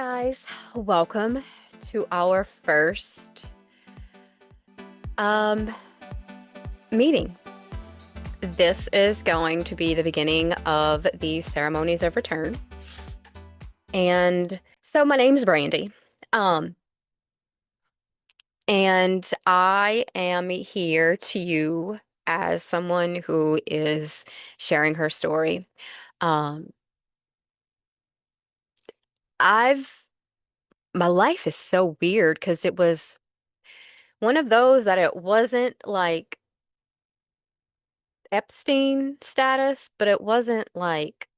guys, welcome to our first um meeting. This is going to be the beginning of the ceremonies of return. And so my name's Brandy. Um and I am here to you as someone who is sharing her story. Um I've my life is so weird because it was one of those that it wasn't like Epstein status, but it wasn't like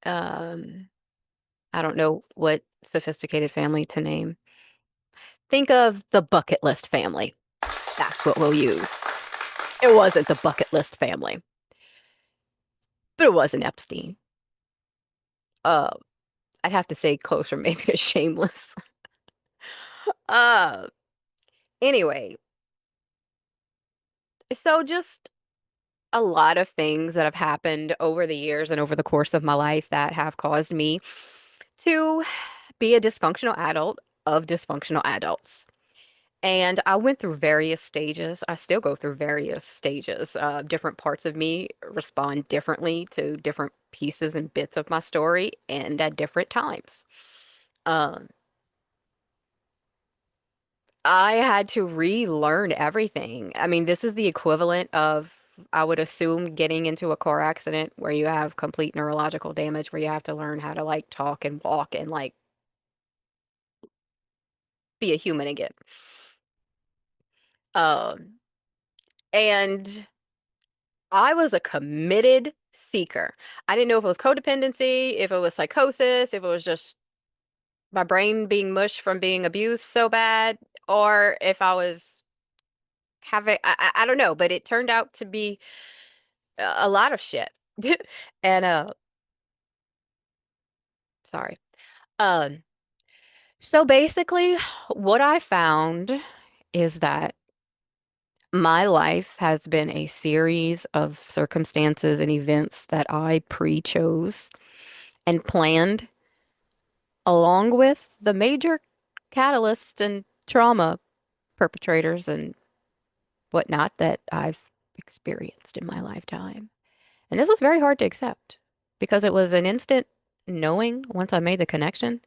um I don't know what sophisticated family to name. Think of the bucket list family. That's what we'll use. It wasn't the bucket list family, but it wasn't Epstein. Uh, I'd have to say closer maybe to shameless. Uh, anyway, so just a lot of things that have happened over the years and over the course of my life that have caused me to be a dysfunctional adult of dysfunctional adults. And I went through various stages. I still go through various stages. Different parts of me respond differently to different pieces and bits of my story and at different times. Um, I had to relearn everything. I mean, this is the equivalent of, I would assume, getting into a car accident where you have complete neurological damage, where you have to learn how to like talk and walk and like be a human again. Um, and I was a committed seeker. I didn't know if it was codependency, if it was psychosis, if it was just my brain being mush from being abused so bad, or if I was having, I don't know, but it turned out to be a lot of shit. And sorry. Um, so basically what I found is that my life has been a series of circumstances and events that I pre-chose and planned along with the major catalysts and trauma perpetrators and whatnot that I've experienced in my lifetime. And this was very hard to accept because it was an instant knowing once I made the connection.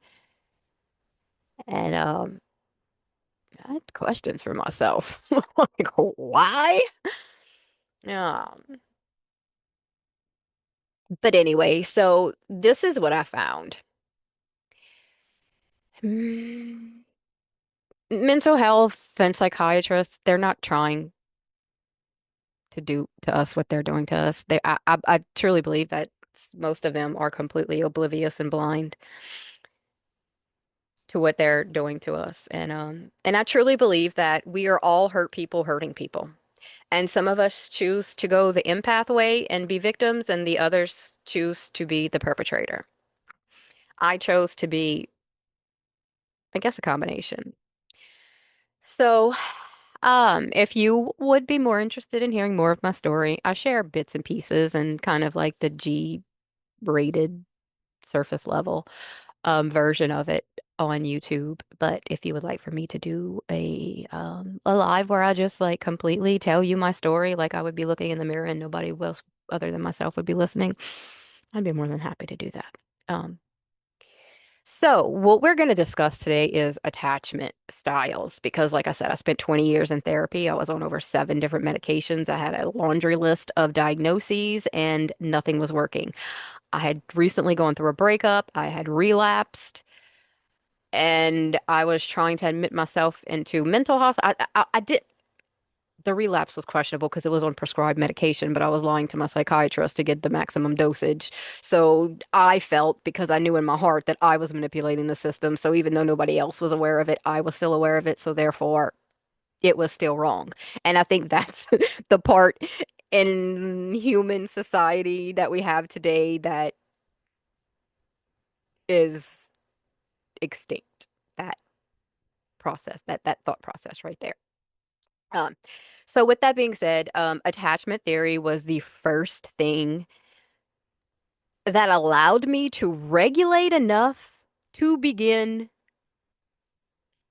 And I had questions for myself. Like, why? Um, but anyway, so this is what I found. Mm, Mental health and psychiatrists, they're not trying to do to us what they're doing to us. I truly believe that most of them are completely oblivious and blind to what they're doing to us. And I truly believe that we are all hurt people hurting people. And some of us choose to go the empath way and be victims, and the others choose to be the perpetrator. I chose to be, I guess, a combination. So, if you would be more interested in hearing more of my story, I share bits and pieces and kind of like the G-rated surface level version of it on YouTube. But if you would like for me to do a live where I just like completely tell you my story, like I would be looking in the mirror and nobody else other than myself would be listening, I'd be more than happy to do that. Um, so what we're going to discuss today is attachment styles because, like I said, I spent 20 years in therapy. I was on over 7 different medications. I had a laundry list of diagnoses and nothing was working. I had recently gone through a breakup. I had relapsed and I was trying to admit myself into mental health. I did. The relapse was questionable because it was on prescribed medication, but I was lying to my psychiatrist to get the maximum dosage. So I felt, because I knew in my heart that I was manipulating the system. So even though nobody else was aware of it, I was still aware of it. So therefore, it was still wrong. And I think that's the part in human society that we have today that is extinct. That process, that thought process right there. Um, So with that being said, attachment theory was the first thing that allowed me to regulate enough to begin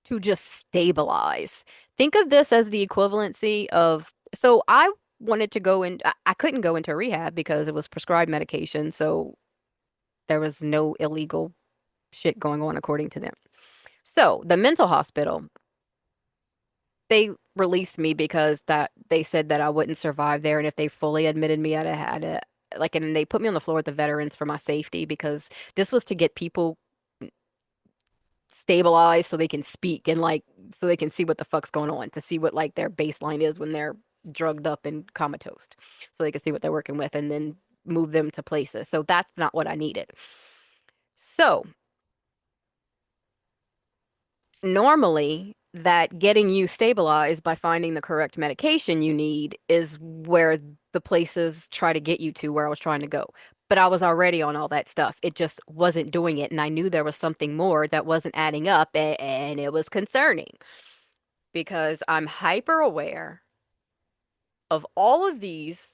to just stabilize. Think of this as the equivalency of, so I wanted to go in, I couldn't go into rehab because it was prescribed medication, so there was no illegal shit going on according to them. So the mental hospital, they released me because that they said that I wouldn't survive there, and if they fully admitted me, I'd have had a like, and they put me on the floor with the veterans for my safety because this was to get people stabilized so they can speak and like so they can see what the fuck's going on, to see what like their baseline is when they're drugged up and comatose, so they can see what they're working with and then move them to places. So that's not what I needed. So normally that getting you stabilized by finding the correct medication you need is where the places try to get you to where I was trying to go. But I was already on all that stuff. It just wasn't doing it. And I knew there was something more that wasn't adding up. And it was concerning because I'm hyper aware of all of these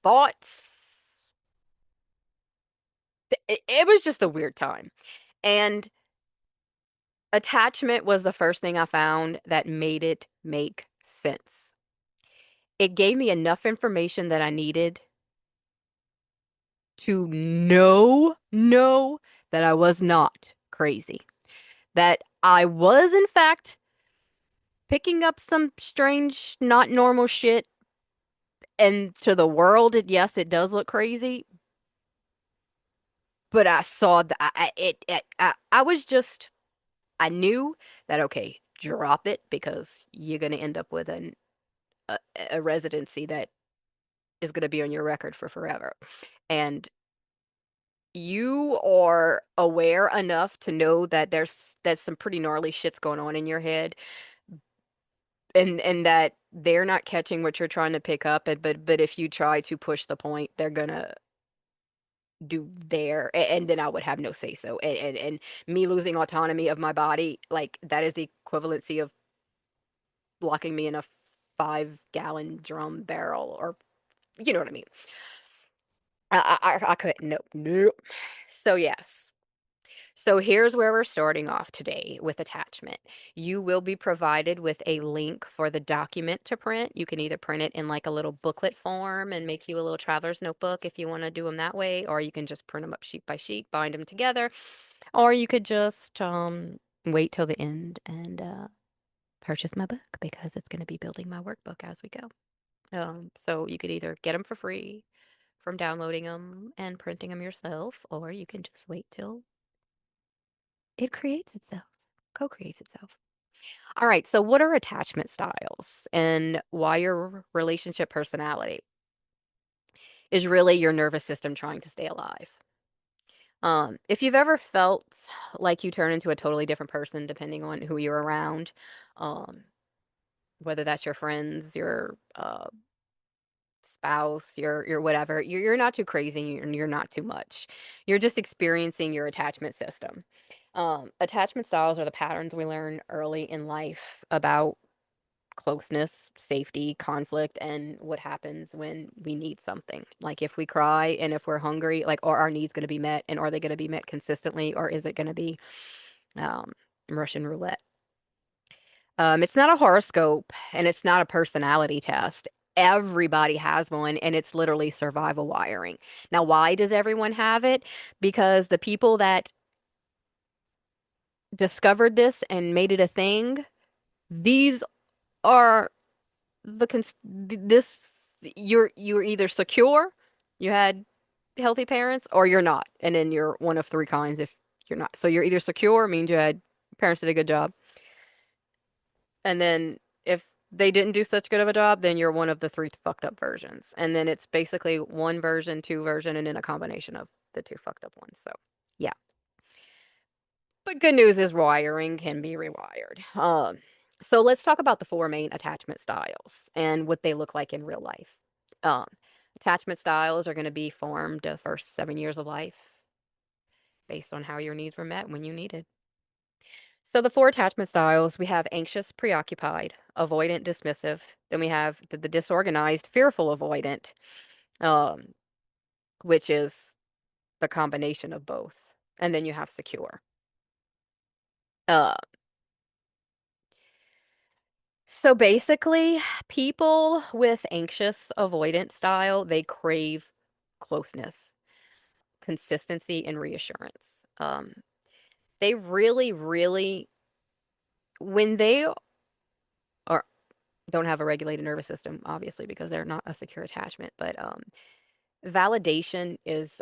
thoughts. It was just a weird time. And attachment was the first thing I found that made it make sense. It gave me enough information that I needed to know that I was not crazy. That I was, in fact, picking up some strange, not normal shit. And to the world, yes, it does look crazy. But I saw that I was just, I knew that, okay, drop it because you're going to end up with a, a residency that is going to be on your record for forever. And you are aware enough to know that that's some pretty gnarly shit's going on in your head, and that they're not catching what you're trying to pick up, but if you try to push the point, they're gonna do and then I would have no say so. And me losing autonomy of my body, like that is the equivalency of locking me in a 5-gallon drum barrel, or you know what I mean. I couldn't, nope. So yes. So here's where we're starting off today with attachment. You will be provided with a link for the document to print. You can either print it in like a little booklet form and make you a little traveler's notebook if you want to do them that way, or you can just print them up sheet by sheet, bind them together, or you could just wait till the end and purchase my book because it's going to be building my workbook as we go. So you could either get them for free from downloading them and printing them yourself, or you can just wait till it creates itself, co-creates itself. All right, so what are attachment styles and why your relationship personality is really your nervous system trying to stay alive? If you've ever felt like you turn into a totally different person depending on who you're around, um, whether that's your friends, your spouse, your whatever, you're not too crazy and you're not too much. You're just experiencing your attachment system. Attachment styles are the patterns we learn early in life about closeness, safety, conflict, and what happens when we need something. Like if we cry and if we're hungry, like are our needs going to be met, and are they going to be met consistently, or is it going to be um, Russian roulette? It's not a horoscope and it's not a personality test. Everybody has one, and it's literally survival wiring. Now, why does everyone have it? Because the people that discovered this and made it a thing, these are this, you're either secure, you had healthy parents, or you're not. And then you're one of three kinds if you're not. So you're either secure, means you had parents did a good job. And then if they didn't do such good of a job, then you're one of the three fucked up versions. And then it's basically one version, two version, and then a combination of the two fucked up ones. So yeah. But good news is wiring can be rewired. So let's talk about the four main attachment styles and what they look like in real life. Um, Attachment styles are going to be formed the first 7 years of life based on how your needs were met when you needed. So the four attachment styles, we have anxious, preoccupied, avoidant, dismissive. Then we have the disorganized, fearful, avoidant, um, which is the combination of both. And then you have secure. Uh, so basically, people with anxious, avoidant style, they crave closeness, consistency, and reassurance. Um, they really, really, when they are don't have a regulated nervous system, obviously, because they're not a secure attachment, but validation is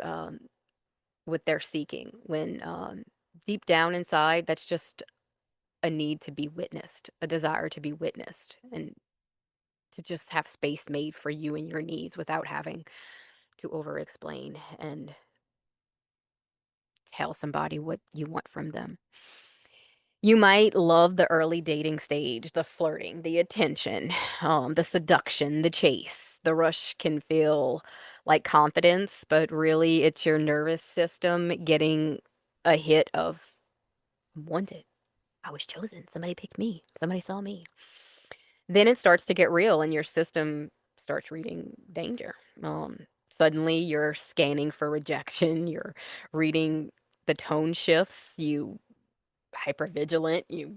what they're seeking when deep down inside, that's just a need to be witnessed, a desire to be witnessed, and to just have space made for you and your needs without having to over explain and tell somebody what you want from them. You might love the early dating stage, the flirting, the attention, the seduction, the chase. The rush can feel like confidence, but really it's your nervous system getting a hit of "I'm wanted. I was chosen. Somebody picked me. Somebody saw me." Then it starts to get real and your system starts reading danger. Suddenly you're scanning for rejection, you're reading the tone shifts, you hypervigilant, you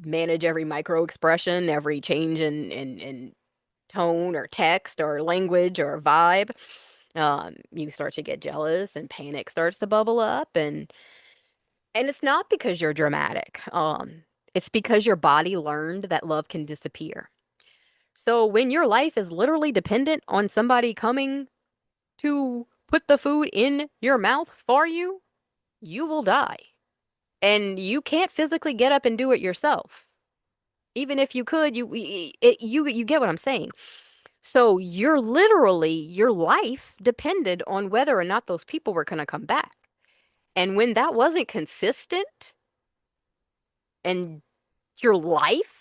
manage every micro expression, every change in tone or text or language or vibe. You start to get jealous and panic starts to bubble up, and it's not because you're dramatic. It's because your body learned that love can disappear. So when your life is literally dependent on somebody coming to put the food in your mouth for you, you will die. And you can't physically get up and do it yourself. Even if you could, you get what I'm saying. So you're literally your life depended on whether or not those people were going to come back. And when that wasn't consistent and your life,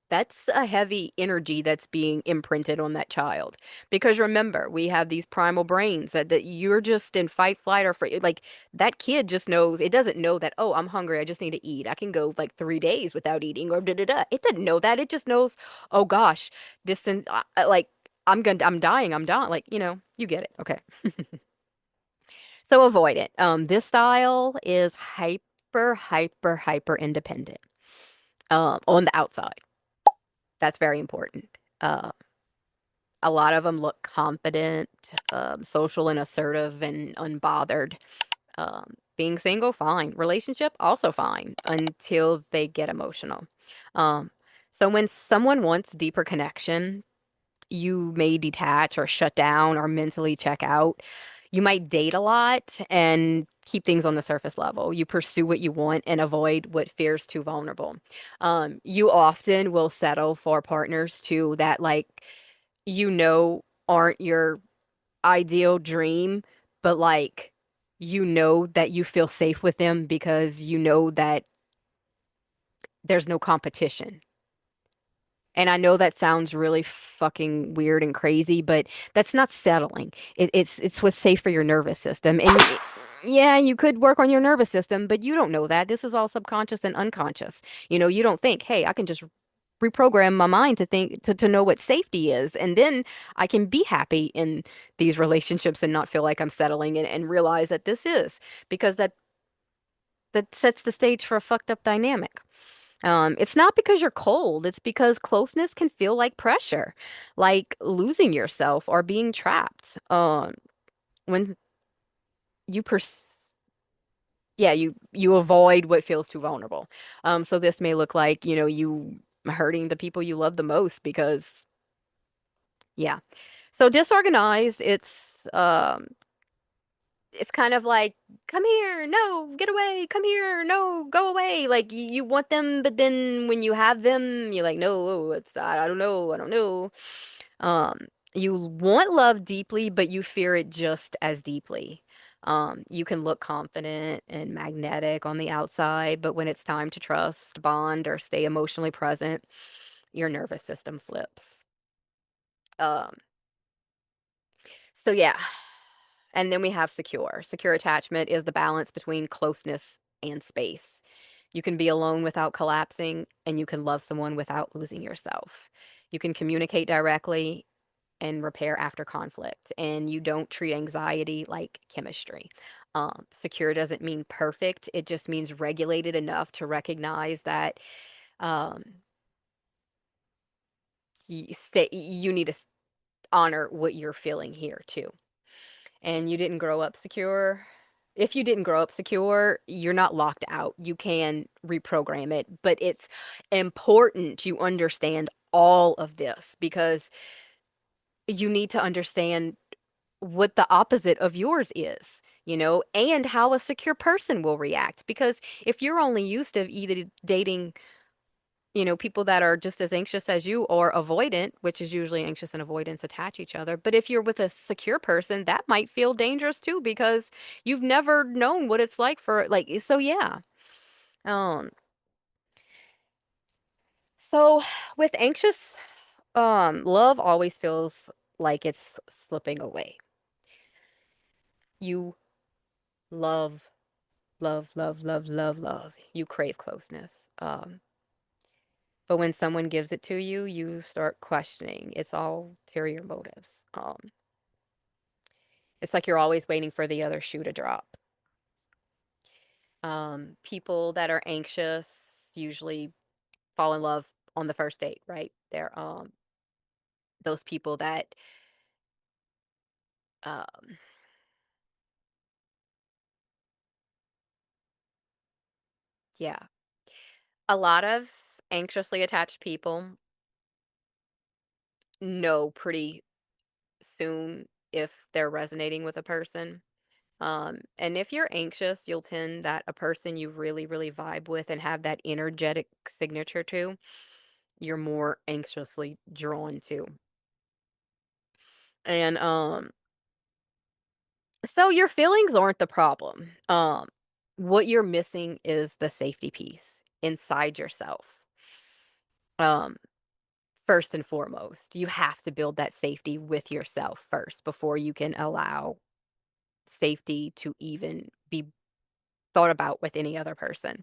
that's a heavy energy that's being imprinted on that child. Because remember, we have these primal brains that you're just in fight, flight, or free. Like that kid just knows, it doesn't know that, oh, I'm hungry. I just need to eat. I can go like 3 days without eating or da da da. It doesn't know that. It just knows, oh gosh, this and like, I'm dying. I'm dying. Like, you get it. Okay. So avoid it. This style is hyper, hyper, hyper independent on the outside. That's very important. Uh, a lot of them look confident, social and assertive and unbothered. Being single, fine. Relationship, also fine until they get emotional. Um, so when someone wants deeper connection, you may detach or shut down or mentally check out. You might date a lot and keep things on the surface level. You pursue what you want and avoid what feels too vulnerable. You often will settle for partners too that aren't your ideal dream, but that you feel safe with them because you know that there's no competition. And I know that sounds really fucking weird and crazy, but that's not settling. It's what's safe for your nervous system. And yeah, you could work on your nervous system, but you don't know that. This is all subconscious and unconscious. You don't think, hey, I can just reprogram my mind to think to know what safety is, and then I can be happy in these relationships and not feel like I'm settling and realize that this is because that sets the stage for a fucked up dynamic. It's not because you're cold, it's because closeness can feel like pressure, like losing yourself or being trapped. When you pers yeah, you avoid what feels too vulnerable. So this may look like, you hurting the people you love the most because yeah. So disorganized, it's kind of like, come here, no, get away, come here, no, go away. Like you want them, but then when you have them, you're like, no, I don't know, I don't know. You want love deeply, but you fear it just as deeply. You can look confident and magnetic on the outside, but when it's time to trust, bond, or stay emotionally present, your nervous system flips. Um, so yeah. And then we have secure. Secure attachment is the balance between closeness and space. You can be alone without collapsing, and you can love someone without losing yourself. You can communicate directly and repair after conflict, and you don't treat anxiety like chemistry. Secure doesn't mean perfect, it just means regulated enough to recognize that um, you need to honor what you're feeling here too. And you didn't grow up secure. If you didn't grow up secure, you're not locked out. You can reprogram it, but it's important you understand all of this because you need to understand what the opposite of yours is, and how a secure person will react. Because if you're only used to either dating, people that are just as anxious as you or avoidant, which is usually anxious and avoidance attach each other. But if you're with a secure person, that might feel dangerous too because you've never known what it's like for like so yeah. Um so with anxious, love always feels like it's slipping away. You love, love, love, love, love, love. You crave closeness. But when someone gives it to you, you start questioning its ulterior motives. It's like you're always waiting for the other shoe to drop. People that are anxious usually fall in love on the first date, right? They're those people that um yeah. A lot of anxiously attached people know pretty soon if they're resonating with a person. And if you're anxious, you'll tend that a person you really, really vibe with and have that energetic signature to, you're more anxiously drawn to. And so your feelings aren't the problem. What you're missing is the safety piece inside yourself. Um, First and foremost, you have to build that safety with yourself first before you can allow safety to even be thought about with any other person.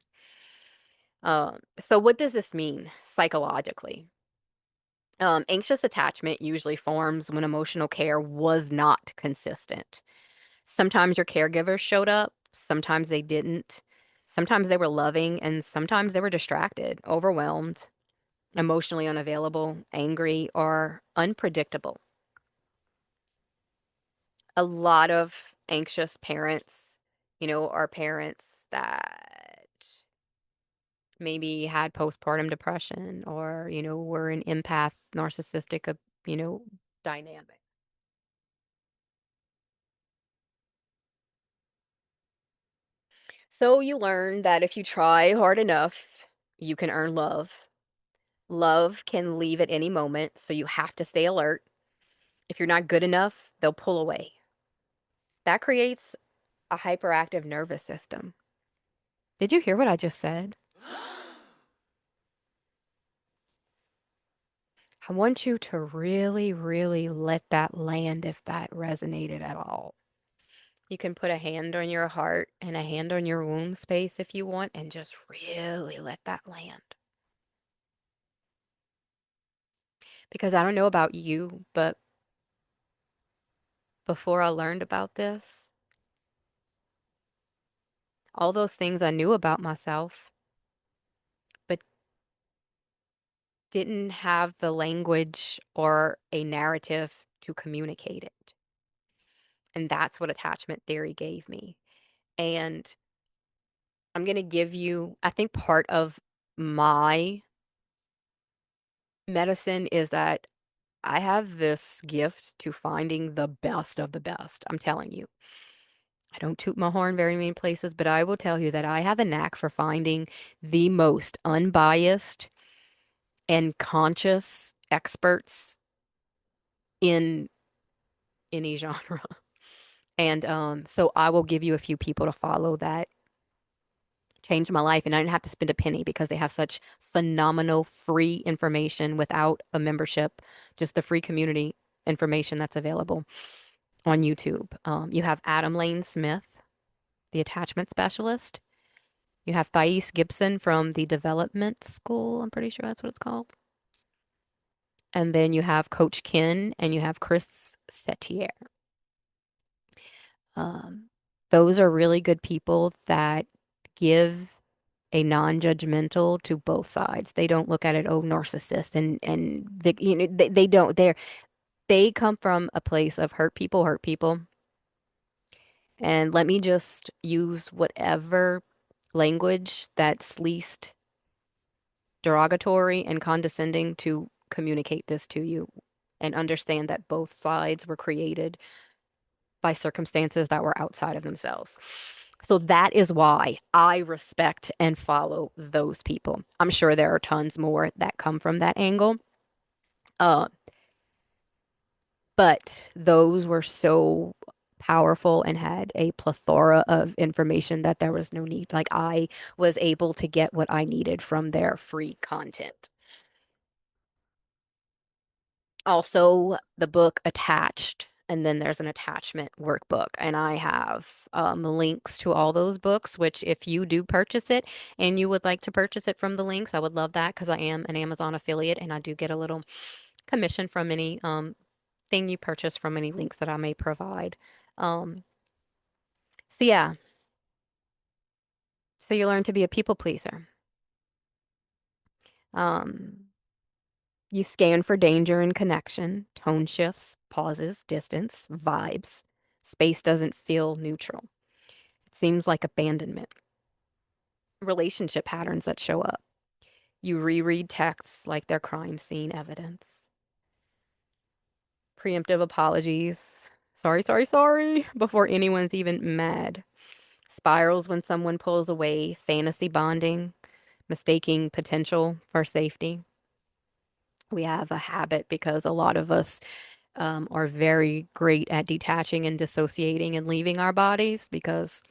So what does this mean psychologically? Anxious attachment usually forms when emotional care was not consistent. Sometimes your caregivers showed up, sometimes they didn't. Sometimes they were loving, and sometimes they were distracted, overwhelmed, emotionally unavailable, angry, or unpredictable. A lot of anxious parents, are parents that maybe had postpartum depression or, were an empath, narcissistic, you know, dynamic. So you learn that if you try hard enough, you can earn love. Love can leave at any moment, so you have to stay alert. If you're not good enough, they'll pull away. That creates a hyperactive nervous system. Did you hear what I just said? I want you to really, really let that land if that resonated at all. You can put a hand on your heart and a hand on your womb space if you want, and just really let that land. Because I don't know about you, but before I learned about this, all those things I knew about myself, but didn't have the language or a narrative to communicate it. And that's what attachment theory gave me. And I'm going to give you, I think part of my medicine is that I have this gift to finding the best of the best. I'm telling you. I don't toot my horn very many places, but I will tell you that I have a knack for finding the most unbiased and conscious experts in any genre. And so I will give you a few people to follow that changed my life, and I didn't have to spend a penny because they have such phenomenal free information without a membership, just the free community information that's available on YouTube. You have Adam Lane Smith, the attachment specialist. You have Thais Gibson from the Development School. I'm pretty sure that's what it's called. And then you have Coach Ken and you have Chris Setier. Um, those are really good people that give a non-judgmental to both sides. They don't look at it, oh, narcissist you know, they don't. They come from a place of hurt people. And let me just use whatever language that's least derogatory and condescending to communicate this to you and understand that both sides were created by circumstances that were outside of themselves. So that is why I respect and follow those people. I'm sure there are tons more that come from that angle. Uh, but those were so powerful and had a plethora of information that there was no need. Like I was able to get what I needed from their free content. Also, the book attached, and then there's an attachment workbook, and I have links to all those books, which if you do purchase it and you would like to purchase it from the links, I would love that because I am an Amazon affiliate and I do get a little commission from any thing you purchase from any links that I may provide. Um, so yeah, so you learn to be a people pleaser. Um, you scan for danger and connection, tone shifts, pauses, distance, vibes. Space doesn't feel neutral. It seems like abandonment. Relationship patterns that show up. You reread texts like they're crime scene evidence. Preemptive apologies. Sorry, sorry, sorry, before anyone's even mad. Spirals when someone pulls away. Fantasy bonding. Mistaking potential for safety. We have a habit because a lot of us are very great at detaching and dissociating and leaving our bodies because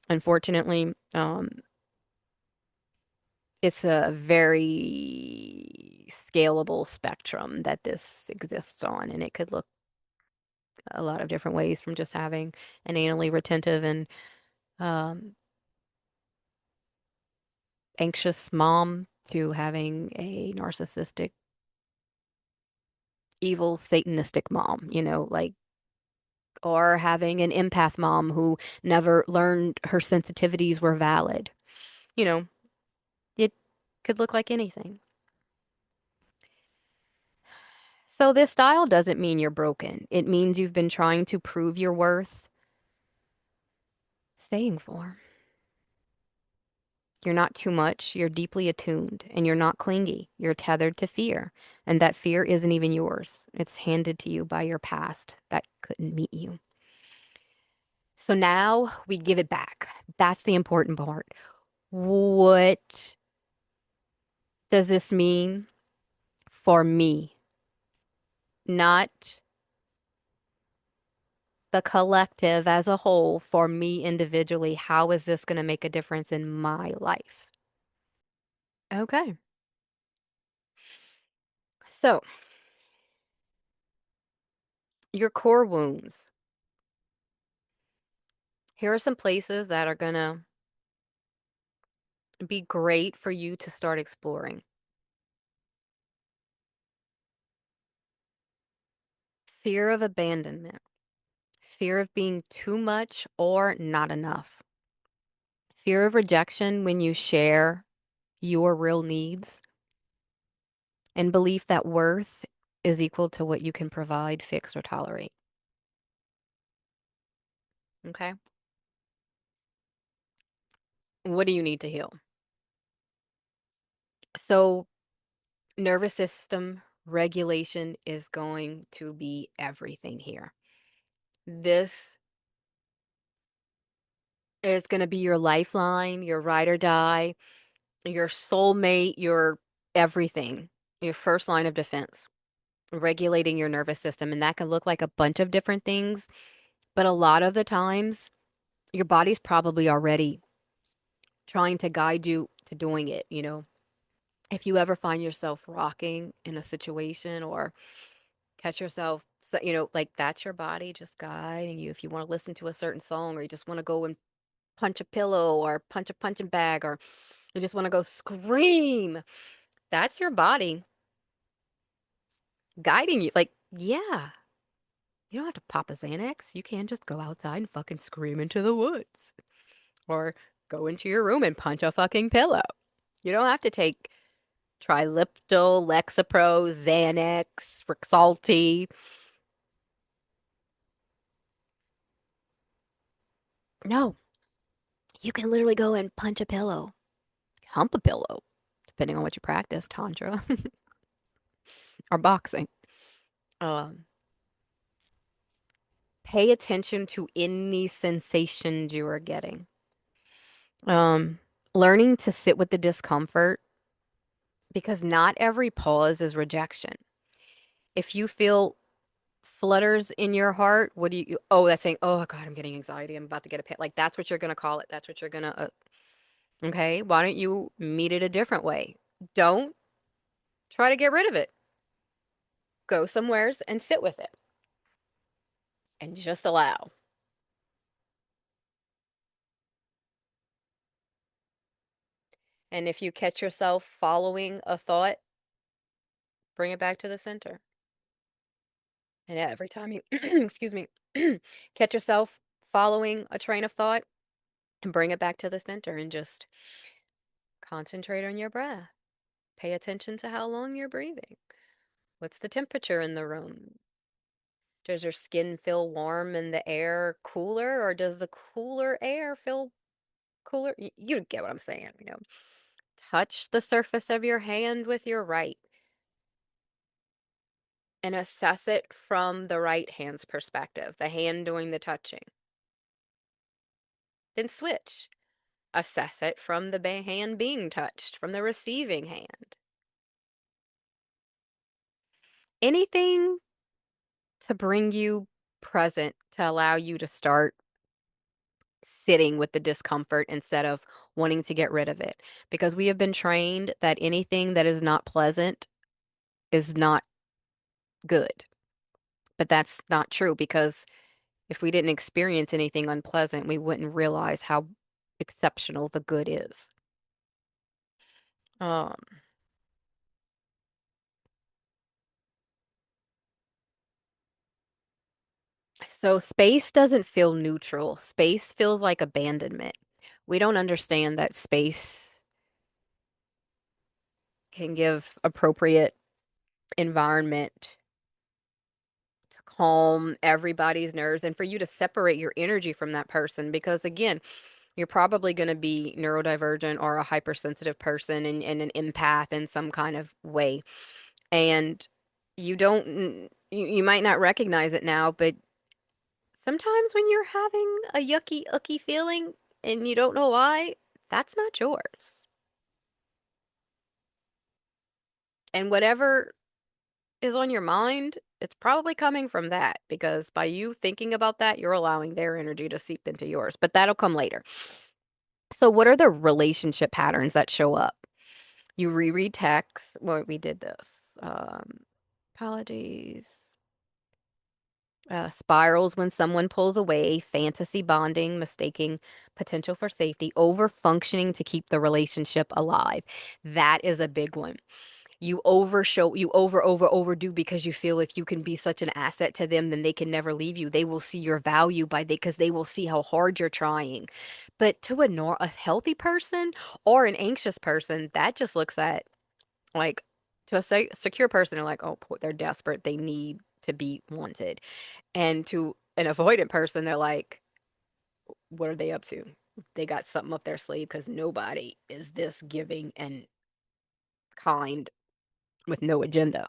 unfortunately, it's a very scalable spectrum that this exists on, and it could look a lot of different ways from just having an anally retentive and um, anxious mom to having a narcissistic, evil, satanistic mom, you know, like, or having an empath mom who never learned her sensitivities were valid. You know, it could look like anything. So, this style doesn't mean you're broken. It means you've been trying to prove your worth staying for. You're not too much, you're deeply attuned, and you're not clingy. You're tethered to fear, and that fear isn't even yours. It's handed to you by your past that couldn't meet you. So now we give it back. That's the important part. What does this mean for me? Not the collective as a whole, for me individually. How is this going to make a difference in my life? Okay. So, your core wounds. Here are some places that are going to be great for you to start exploring. Fear of abandonment, fear of being too much or not enough, fear of rejection when you share your real needs, and belief that worth is equal to what you can provide, fix, or tolerate. Okay. What do you need to heal? So, nervous system regulation is going to be everything here. This is going to be your lifeline, your ride or die, your soulmate, your everything, your first line of defense, regulating your nervous system. And that can look like a bunch of different things, but a lot of the times, your body's probably already trying to guide you to doing it. You know, if you ever find yourself rocking in a situation or catch yourself, you know, like that's your body just guiding you. If you want to listen to a certain song or you just want to go and punch a pillow or punch a punching bag or you just want to go scream. That's your body guiding you. Like, yeah, you don't have to pop a Xanax. You can just go outside and fucking scream into the woods or go into your room and punch a fucking pillow. You don't have to take Triliptal, Lexapro, Xanax, Rexulti. No, you can literally go and punch a pillow, hump a pillow, depending on what you practice, tantra or boxing. Um, Pay attention to any sensations you are getting. Um, Learning to sit with the discomfort because not every pause is rejection. If you feel flutters in your heart, what do you, oh, that's saying, oh God, I'm getting anxiety. I'm about to get a pit. Like that's what you're going to call it. That's what you're going to, okay. Why don't you meet it a different way? Don't try to get rid of it. Go somewheres and sit with it and just allow. And if you catch yourself following a thought, bring it back to the center. And every time you, excuse me, catch yourself following a train of thought and bring it back to the center and just concentrate on your breath. Pay attention to how long you're breathing. What's the temperature in the room? Does your skin feel warm and the air cooler, or does the cooler air feel cooler? You get what I'm saying, you know. Touch the surface of your hand with your right and assess it from the right hand's perspective, the hand doing the touching. Then switch. Assess it from the hand being touched, from the receiving hand. Anything to bring you present, to allow you to start sitting with the discomfort instead of wanting to get rid of it. Because we have been trained that anything that is not pleasant is not good. But that's not true because if we didn't experience anything unpleasant, we wouldn't realize how exceptional the good is. Um, so space doesn't feel neutral. Space feels like abandonment. We don't understand that space can give appropriate environment to calm everybody's nerves and for you to separate your energy from that person because again, you're probably going to be neurodivergent or a hypersensitive person and an empath in some kind of way. And you might not recognize it now, but sometimes when you're having a yucky, icky feeling and you don't know why, that's not yours. And whatever is on your mind, it's probably coming from that because by you thinking about that, you're allowing their energy to seep into yours. But that'll come later. So, what are the relationship patterns that show up? You reread texts. Well, we did this. Um, Apologies. Spirals when someone pulls away, fantasy bonding, mistaking potential for safety, over functioning to keep the relationship alive. That is a big one. You overshow, you overdo because you feel if you can be such an asset to them, then they can never leave you. They will see your value by because they will see how hard you're trying. But to a healthy person or an anxious person, that just looks at like to a secure person, they're like, oh, they're desperate. They need to be wanted. And to an avoidant person, they're like, what are they up to? They got something up their sleeve because nobody is this giving and kind with no agenda.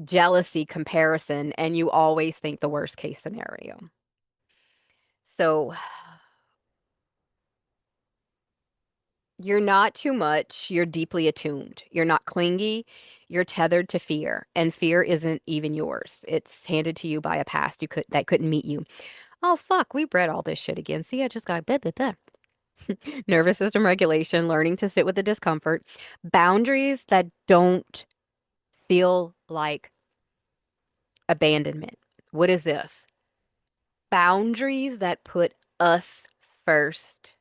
Jealousy, comparison, and you always think the worst case scenario. So you're not too much, you're deeply attuned. You're not clingy, you're tethered to fear, and fear isn't even yours. It's handed to you by a past you could that couldn't meet you. Oh fuck, we read all this shit again. See, I just got blah, blah, blah. Nervous system regulation, learning to sit with the discomfort, boundaries that don't feel like abandonment. What is this? Boundaries that put Us first.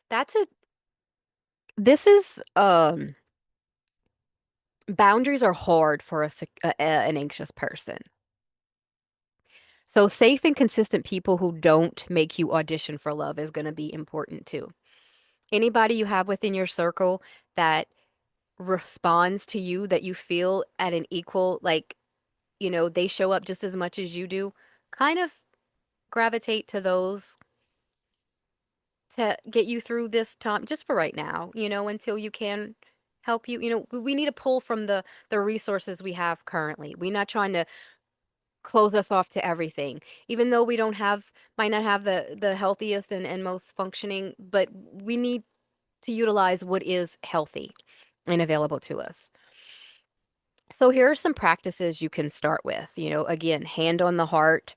That's a this is boundaries are hard for an anxious person. So safe and consistent people who don't make you audition for love is going to be important too. Anybody you have within your circle that responds to you that you feel at an equal, like, they show up just as much as you do, kind of gravitate to those to get you through this time just for right now, until you can help you. We need to pull from the resources we have currently. We're not trying to close us off to everything, even though we don't have might not have the healthiest and most functioning, but we need to utilize what is healthy and available to us. So here are some practices you can start with. Again, hand on the heart,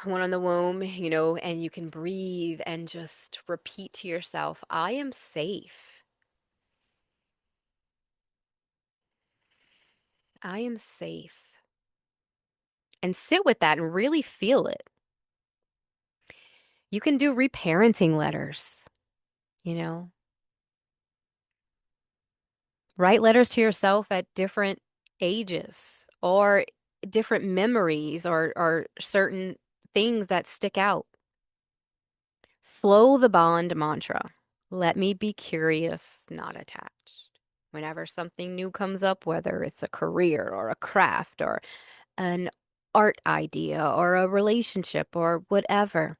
one on the womb, and you can breathe and just repeat to yourself, I am safe. I am safe. And sit with that and really feel it. You can do reparenting letters, you know, write letters to yourself at different ages or different memories or certain things that stick out. Slow the bond mantra. Let me be curious, not attached. Whenever something new comes up, whether it's a career or a craft or an art idea or a relationship or whatever,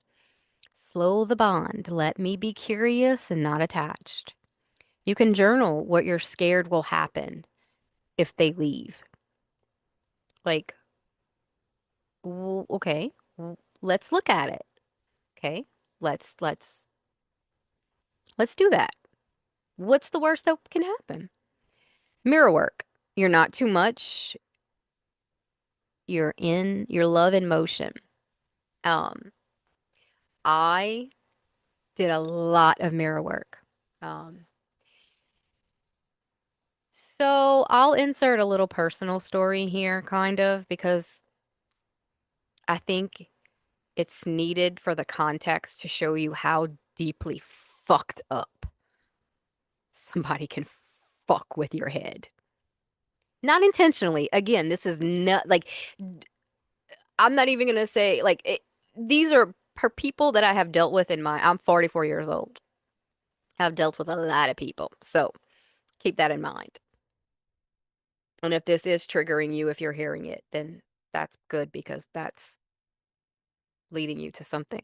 slow the bond. Let me be curious and not attached. You can journal what you're scared will happen if they leave. Like, okay, let's look at it. Okay, let's do that. What's the worst that can happen? Mirror work. You're not too much. You're in your love in motion. Um, I did a lot of mirror work. Um, so I'll insert a little personal story here, kind of, because I think it's needed for the context to show you how deeply fucked up somebody can fuck with your head. Not intentionally. Again, this is not like, I'm not even gonna say like these are per people that I have dealt with I'm 44 years old. I've dealt with a lot of people. So keep that in mind. And if this is triggering you, if you're hearing it, then that's good because that's leading you to something.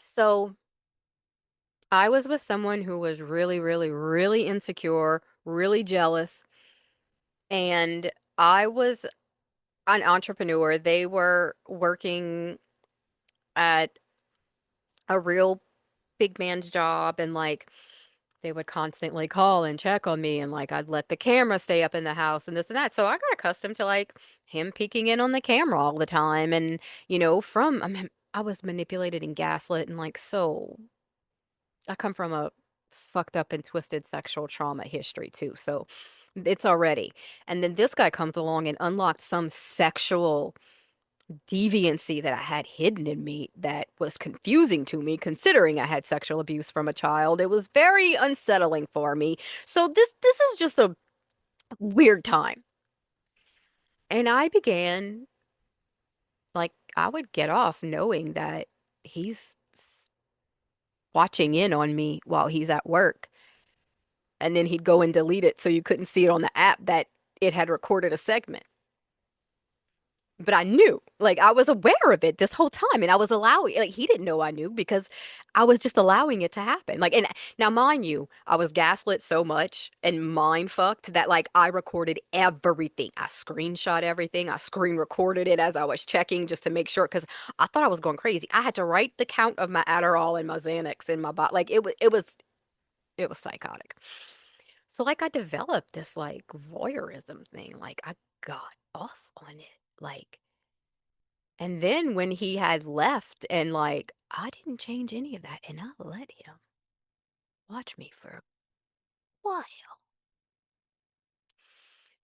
So I was with someone who was really, really, really insecure, really jealous, and I was an entrepreneur. They were working at a real big man's job and like they would constantly call and check on me and like I'd let the camera stay up in the house and this and that. So I got accustomed to like him peeking in on the camera all the time and I was manipulated and gaslit and like so I come from a fucked up and twisted sexual trauma history too. So it's already. And then this guy comes along and unlocked some sexual deviancy that I had hidden in me that was confusing to me considering I had sexual abuse from a child. It was very unsettling for me. So this is just a weird time. And I began like I would get off knowing that he's watching in on me while he's at work. And then he'd go and delete it so you couldn't see it on the app that it had recorded a segment. But I knew, like I was aware of it this whole time and I was allowing like he didn't know I knew because I was just allowing it to happen. Like and now mind you, I was gaslit so much and mind fucked that like I recorded everything. I screenshot everything. I screen recorded it as I was checking just to make sure because I thought I was going crazy. I had to write the count of my Adderall and my Xanax in my body. Like it was psychotic. So like I developed this like voyeurism thing. Like I got off on it. Like And then when he had left and like, I didn't change any of that and I let him watch me for a while.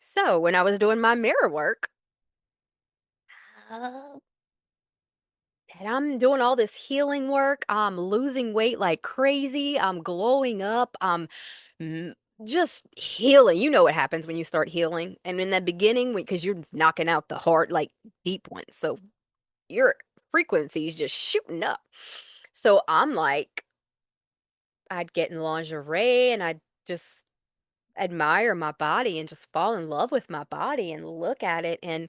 So when I was doing my mirror work, uh, and I'm doing all this healing work, I'm losing weight like crazy, I'm glowing up, mm, just healing. You know what happens when you start healing. And in the beginning, because you're knocking out the hard, like deep ones. So your frequency's just shooting up. So I'm like, I'd get in lingerie and I'd just admire my body and just fall in love with my body and look at it and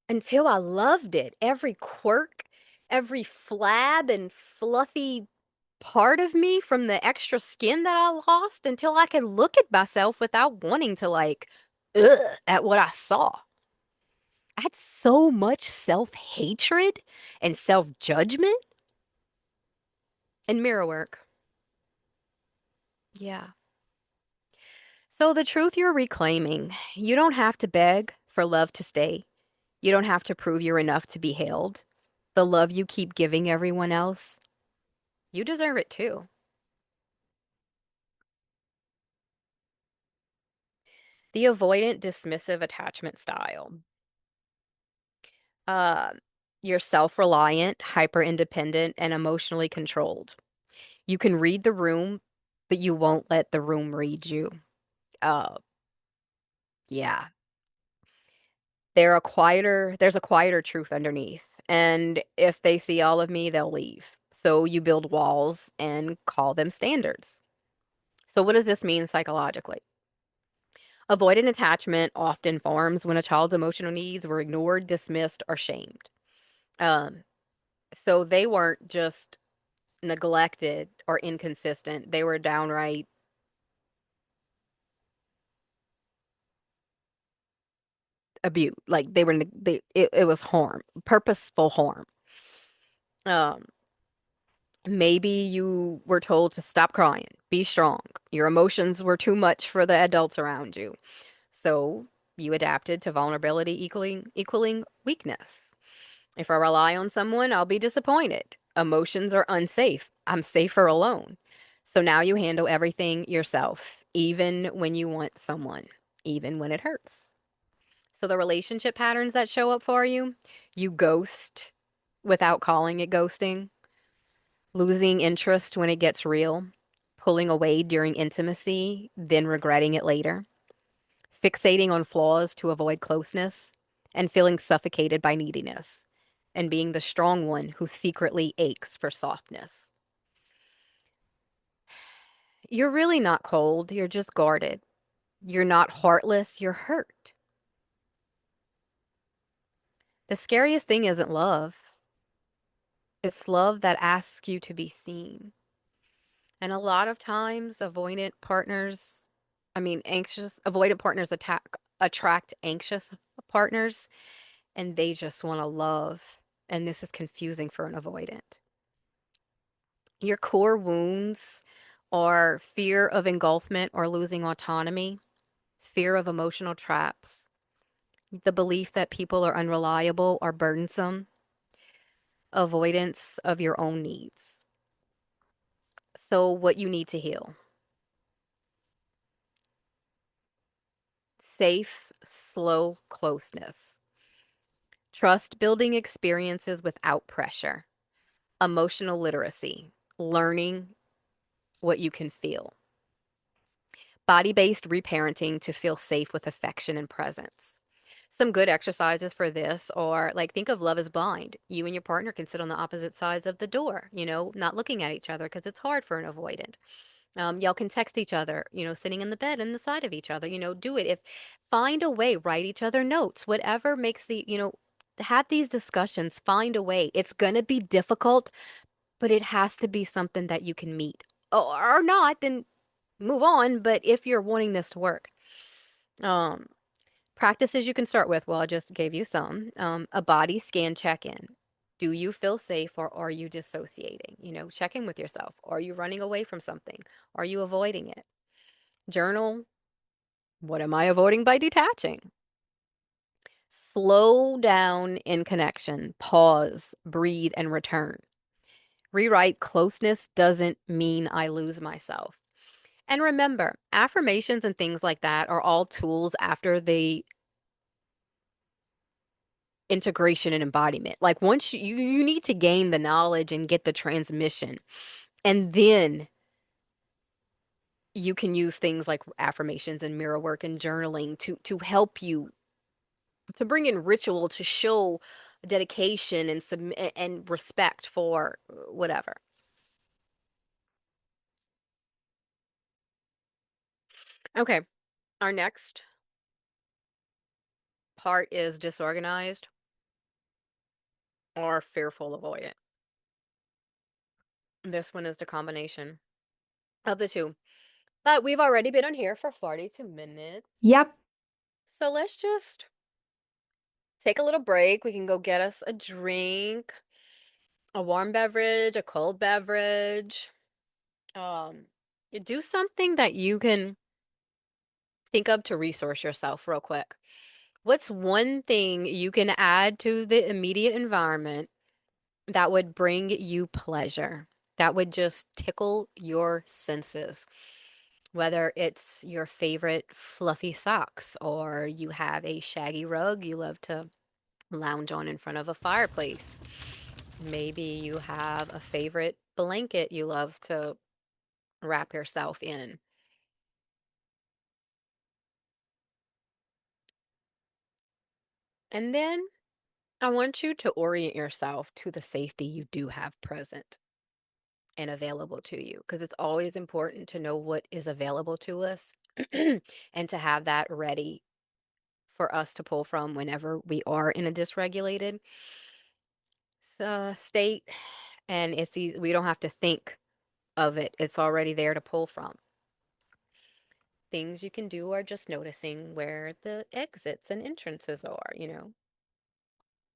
until I loved it. Every quirk, every flab and fluffy part of me from the extra skin that I lost until I could look at myself without wanting to like ugh, at what I saw. I had so much self-hatred and self-judgment and mirror work. Yeah. So the truth you're reclaiming, you don't have to beg for love to stay. You don't have to prove you're enough to be held. The love you keep giving everyone else, you deserve it too. The avoidant dismissive attachment style. Uh, you're self-reliant, hyper-independent, and emotionally controlled. You can read the room, but you won't let the room read you. Uh, yeah. There's a quieter truth underneath. And if they see all of me, they'll leave. So you build walls and call them standards. So what does this mean psychologically? Avoidant attachment often forms when a child's emotional needs were ignored, dismissed, or shamed. Um, so they weren't just neglected or inconsistent. They were downright abused. Like they were, it was harm, purposeful harm. Um, maybe you were told to stop crying, be strong. Your emotions were too much for the adults around you. So you adapted to vulnerability equaling weakness. If I rely on someone, I'll be disappointed. Emotions are unsafe. I'm safer alone. So now you handle everything yourself, even when you want someone, even when it hurts. So the relationship patterns that show up for you, you ghost without calling it ghosting, losing interest when it gets real, pulling away during intimacy, then regretting it later, fixating on flaws to avoid closeness, and feeling suffocated by neediness, and being the strong one who secretly aches for softness. You're really not cold, you're just guarded. You're not heartless, you're hurt. The scariest thing isn't love, it's love that asks you to be seen. And a lot of times, avoidant partners attract anxious partners, and they just want to love. And this is confusing for an avoidant. Your core wounds are fear of engulfment or losing autonomy, fear of emotional traps, the belief that people are unreliable or burdensome, avoidance of your own needs. So, what you need to heal: safe, slow closeness, trust building experiences without pressure, emotional literacy, learning what you can feel, body based reparenting to feel safe with affection and presence. Some good exercises for this are like think of love as blind. You and your partner can sit on the opposite sides of the door, not looking at each other because it's hard for an avoidant. Y'all can text each other, sitting in the bed in the side of each other, do it. If find a way, write each other notes, whatever makes have these discussions, find a way. It's going to be difficult, but it has to be something that you can meet. Or not, then move on. But if you're wanting this to work, um, practices you can start with, well, I just gave you some. A body scan check-in. Do you feel safe or are you dissociating? Check in with yourself. Are you running away from something? Are you avoiding it? Journal. What am I avoiding by detaching? Slow down in connection, pause, breathe, and return. Rewrite closeness doesn't mean I lose myself. And remember, affirmations and things like that are all tools after the integration and embodiment. Like once you need to gain the knowledge and get the transmission, and then you can use things like affirmations and mirror work and journaling to help you to bring in ritual to show dedication and and respect for whatever. Okay, our next part is disorganized or fearful avoidant. This one is the combination of the two. But we've already been on here for 42 minutes. Yep. So let's just take a little break. We can go get us a drink, a warm beverage, a cold beverage. Um, do something that you can think of to resource yourself real quick. What's one thing you can add to the immediate environment that would bring you pleasure? That would just tickle your senses. Whether it's your favorite fluffy socks or you have a shaggy rug you love to lounge on in front of a fireplace. Maybe you have a favorite blanket you love to wrap yourself in. And then I want you to orient yourself to the safety you do have present and available to you because it's always important to know what is available to us and to have that ready for us to pull from whenever we are in a dysregulated state. And it's easy, we don't have to think of it, it's already there to pull from. Things you can do are just noticing where the exits and entrances are,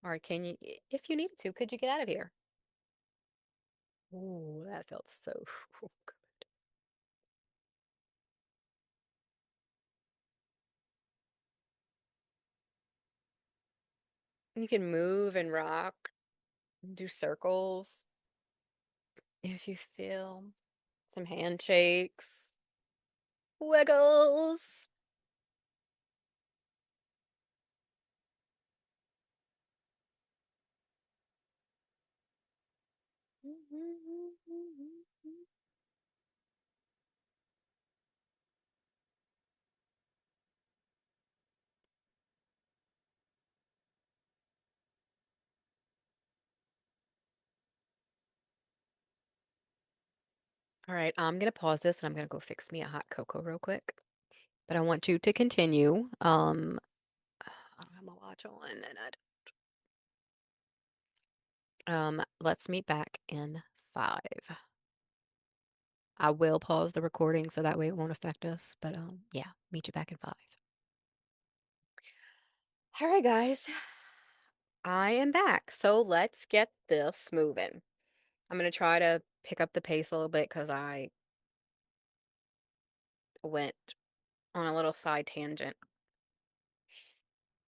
or can you, if you needed to, could you get out of here? Ooh, that felt so good. You can move and rock, do circles if you feel some handshakes, wiggles. All right, I'm gonna pause this and I'm gonna go fix me a hot cocoa real quick. But I want you to continue. I don't have my watch on, and let's meet back in 5. I will pause the recording so that way it won't affect us. But yeah, meet you back in 5. All right, guys, I am back. So let's get this moving. I'm gonna try to pick up the pace a little bit because I went on a little side tangent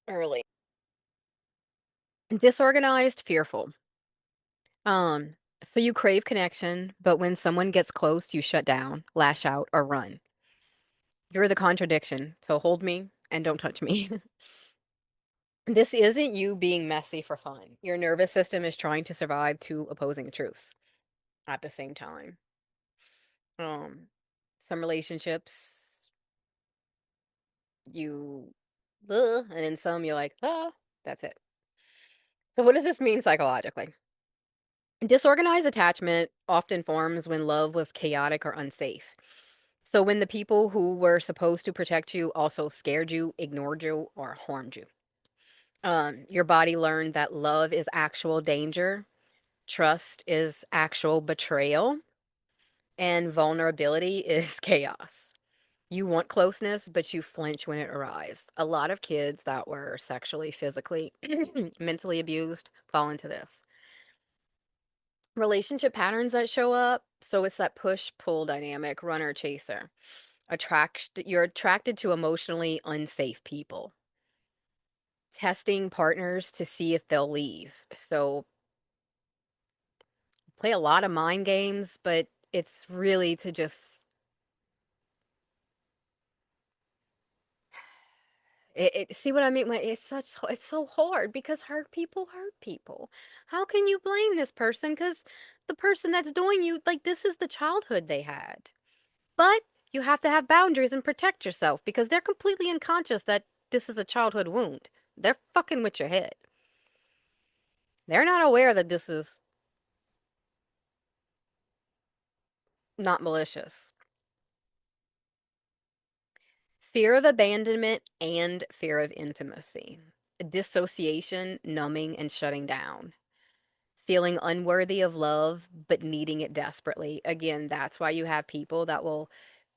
early. Disorganized, fearful. Um, so you crave connection, but when someone gets close, you shut down, lash out, or run. You're the contradiction. So hold me and don't touch me. This isn't you being messy for fun. Your nervous system is trying to survive two opposing truths at the same time. Um, some relationships you, and in some you're like, that's it. So what does this mean psychologically? Disorganized attachment often forms when love was chaotic or unsafe. So when the people who were supposed to protect you also scared you, ignored you, or harmed you. Your body learned that love is actual danger, trust is actual betrayal, and vulnerability is chaos. You want closeness, but you flinch when it arrives. A lot of kids that were sexually, physically, mentally abused fall into this. Relationship patterns that show up. So it's that push pull dynamic, runner chaser. You're attracted to emotionally unsafe people. testing partners to see if they'll leave. So play a lot of mind games, but it's really to just see what I mean? It's so hard because hurt people. How can you blame this person? Because the person that's doing you, like, this is the childhood they had. But you have to have boundaries and protect yourself because they're completely unconscious that this is a childhood wound. They're fucking with your head. They're not aware that this is not malicious. Fear of abandonment and fear of intimacy. Dissociation, numbing, and shutting down. Feeling unworthy of love, but needing it desperately. Again, that's why you have people that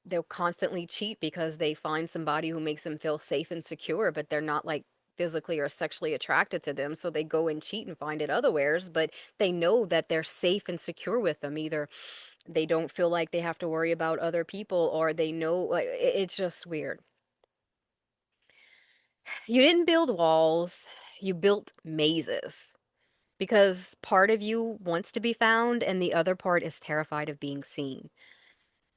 they'll constantly cheat because they find somebody who makes them feel safe and secure, but they're not like physically or sexually attracted to them. So they go and cheat and find it otherwheres, but they know that they're safe and secure with them. Either they don't feel like they have to worry about other people or they know, like, it's just weird. You didn't build walls, you built mazes because part of you wants to be found and the other part is terrified of being seen.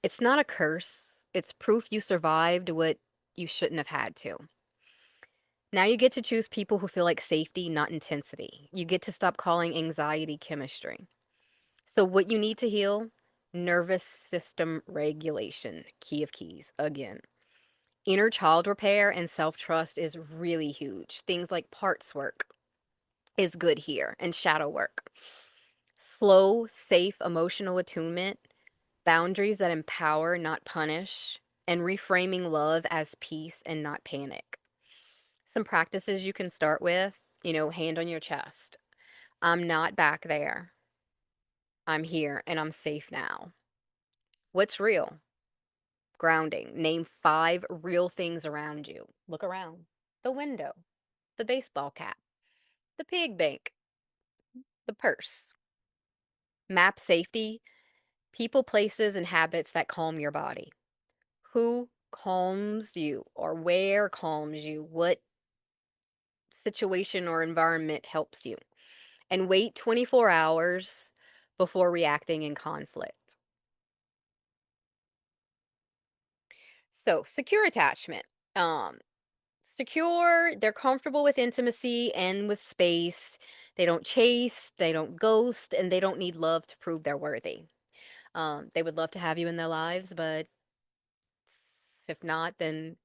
It's not a curse, it's proof you survived what you shouldn't have had to. Now you get to choose people who feel like safety, not intensity. You get to stop calling anxiety chemistry. So, what you need to heal: nervous system regulation, key of keys, again. Inner child repair and self trust is really huge. Things like parts work is good here, and shadow work. Slow, safe emotional attunement, boundaries that empower, not punish, and reframing love as peace and not panic. Some practices you can start with, hand on your chest. I'm not back there. I'm here and I'm safe now. What's real? Grounding. Name 5 real things around you. Look around. The window, the baseball cap, the pig bank, the purse. Map safety, people, places, and habits that calm your body. Who calms you or where calms you? What situation or environment helps you? And wait 24 hours before reacting in conflict. So, secure attachment. Um, Secure, they're comfortable with intimacy and with space. They don't chase, they don't ghost, and they don't need love to prove they're worthy. They would love to have you in their lives, but if not, then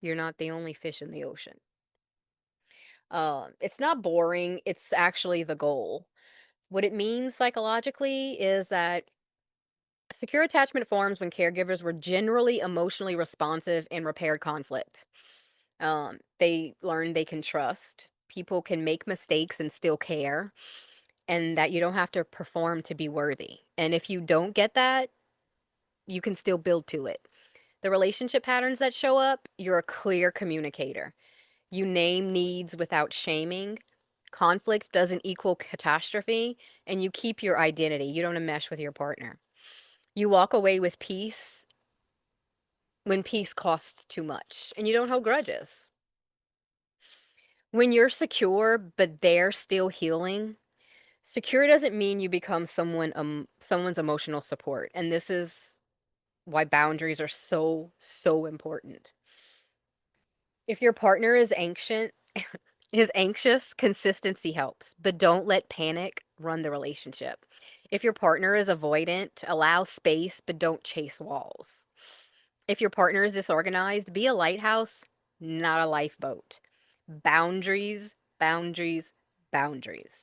you're not the only fish in the ocean. It's not boring, it's actually the goal. What it means psychologically is that secure attachment forms when caregivers were generally emotionally responsive and repaired conflict. They learn they can trust. People can make mistakes and still care, and that you don't have to perform to be worthy. And if you don't get that, you can still build to it. The relationship patterns that show up, you're a clear communicator. You name needs without shaming. Conflict doesn't equal catastrophe, and you keep your identity. You don't enmesh with your partner. You walk away with peace when peace costs too much, and you don't hold grudges. When you're secure, but they're still healing, secure doesn't mean you become someone's emotional support. And this is why boundaries are so important. If your partner is anxious, consistency helps, but don't let panic run the relationship. If your partner is avoidant, allow space, but don't chase walls. If your partner is disorganized, be a lighthouse, not a lifeboat. Boundaries, boundaries, boundaries.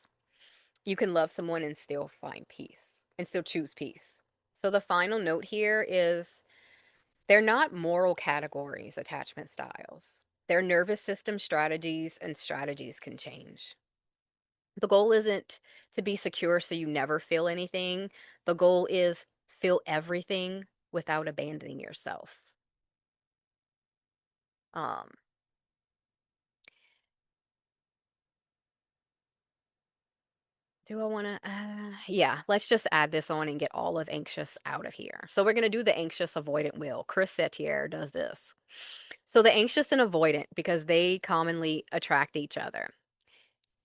You can love someone and still find peace and still choose peace. So the final note here is they're not moral categories, attachment styles. They're nervous system strategies, and strategies can change. The goal isn't to be secure so you never feel anything. The goal is feel everything without abandoning yourself. Um, Do I want to? Yeah, let's just add this on and get all of anxious out of here. So we're going to do the anxious avoidant wheel. Chris Setier does this. So the anxious and avoidant, because they commonly attract each other.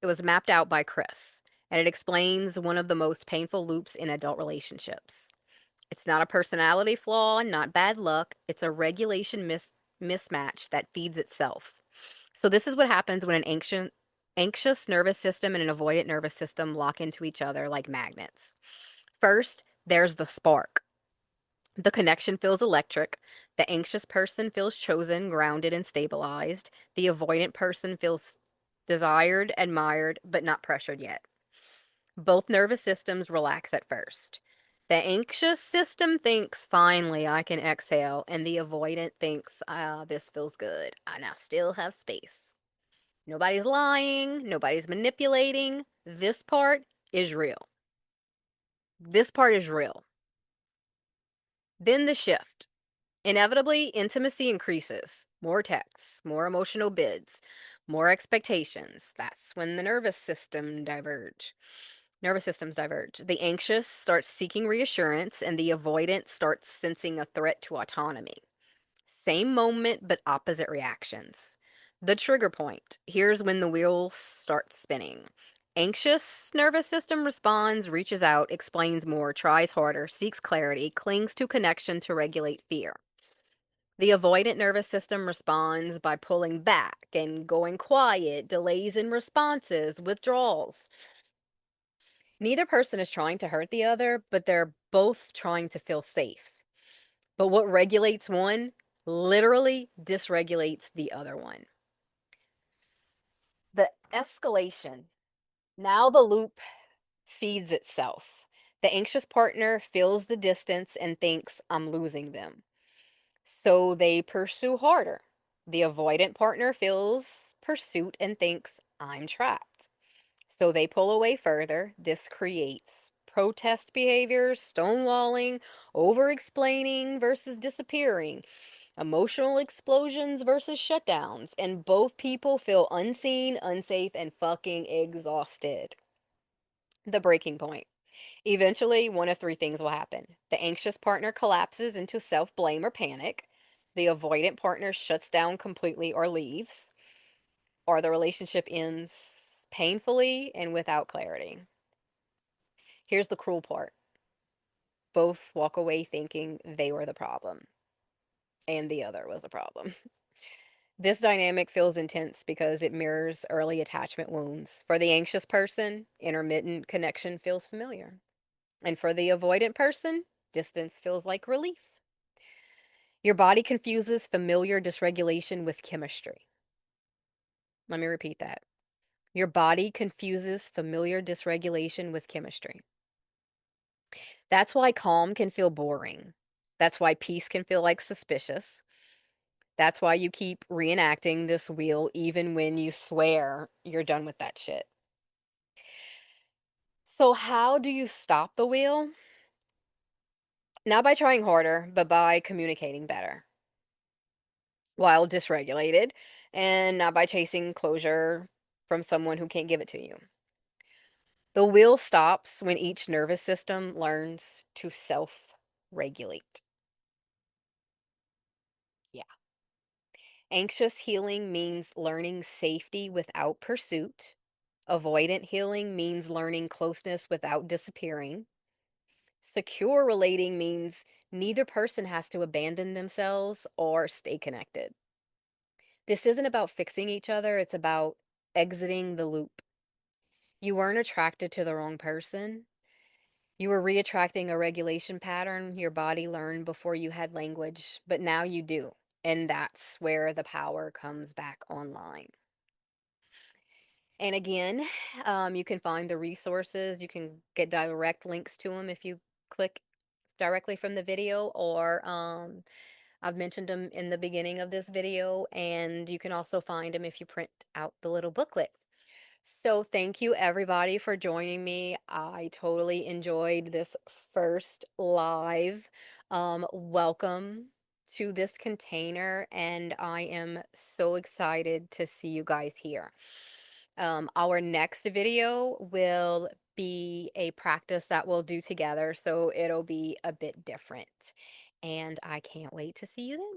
It was mapped out by Chris, and it explains one of the most painful loops in adult relationships. It's not a personality flaw, not bad luck. It's a regulation mismatch that feeds itself. So this is what happens when an anxious nervous system and an avoidant nervous system lock into each other like magnets. First, there's the spark. The connection feels electric. The anxious person feels chosen, grounded, and stabilized. The avoidant person feels desired, admired, but not pressured yet. Both nervous systems relax at first. The anxious system thinks, finally, I can exhale, and the avoidant thinks, ah, this feels good, and I still have space. Nobody's lying, nobody's manipulating. This part is real. This part is real. Then the shift. Inevitably, intimacy increases. More texts, more emotional bids, more expectations. That's when the nervous systems diverge. The anxious starts seeking reassurance, and the avoidant starts sensing a threat to autonomy. Same moment, but opposite reactions. The trigger point. Here's when the wheel starts spinning. Anxious nervous system responds, reaches out, explains more, tries harder, seeks clarity, clings to connection to regulate fear. The avoidant nervous system responds by pulling back and going quiet, delays in responses, withdrawals. Neither person is trying to hurt the other, but they're both trying to feel safe. But what regulates one literally dysregulates the other one. The escalation. Now the loop feeds itself. The anxious partner feels the distance and thinks, I'm losing them. So they pursue harder. The avoidant partner feels pursuit and thinks, I'm trapped. So they pull away further. This creates protest behaviors, stonewalling, over explaining versus disappearing, emotional explosions versus shutdowns, and both people feel unseen, unsafe, and fucking exhausted. The breaking point. Eventually, one of three things will happen. The anxious partner collapses into self blame or panic. The avoidant partner shuts down completely or leaves. Or the relationship ends painfully and without clarity. Here's the cruel part: both walk away thinking they were the problem and the other was a problem. This dynamic feels intense because it mirrors early attachment wounds. For the anxious person, intermittent connection feels familiar. And for the avoidant person, distance feels like relief. Your body confuses familiar dysregulation with chemistry. Let me repeat that. Your body confuses familiar dysregulation with chemistry. That's why calm can feel boring. That's why peace can feel like suspicious. That's why you keep reenacting this wheel even when you swear you're done with that shit. So, how do you stop the wheel? Not by trying harder, but by communicating better while dysregulated, and not by chasing closure from someone who can't give it to you. The wheel stops when each nervous system learns to self regulate. Yeah. Anxious healing means learning safety without pursuit. Avoidant healing means learning closeness without disappearing. Secure relating means neither person has to abandon themselves or stay connected. This isn't about fixing each other, it's about exiting the loop. You weren't attracted to the wrong person. You were reattracting a regulation pattern your body learned before you had language, but now you do. And that's where the power comes back online. And again, you can find the resources. You can get direct links to them if you click directly from the video, or I've mentioned them in the beginning of this video, and you can also find them if you print out the little booklet. So thank you everybody for joining me. I totally enjoyed this first live. Welcome to this container, and I am so excited to see you guys here. Our next video will be a practice that we'll do together, so it'll be a bit different. And I can't wait to see you then.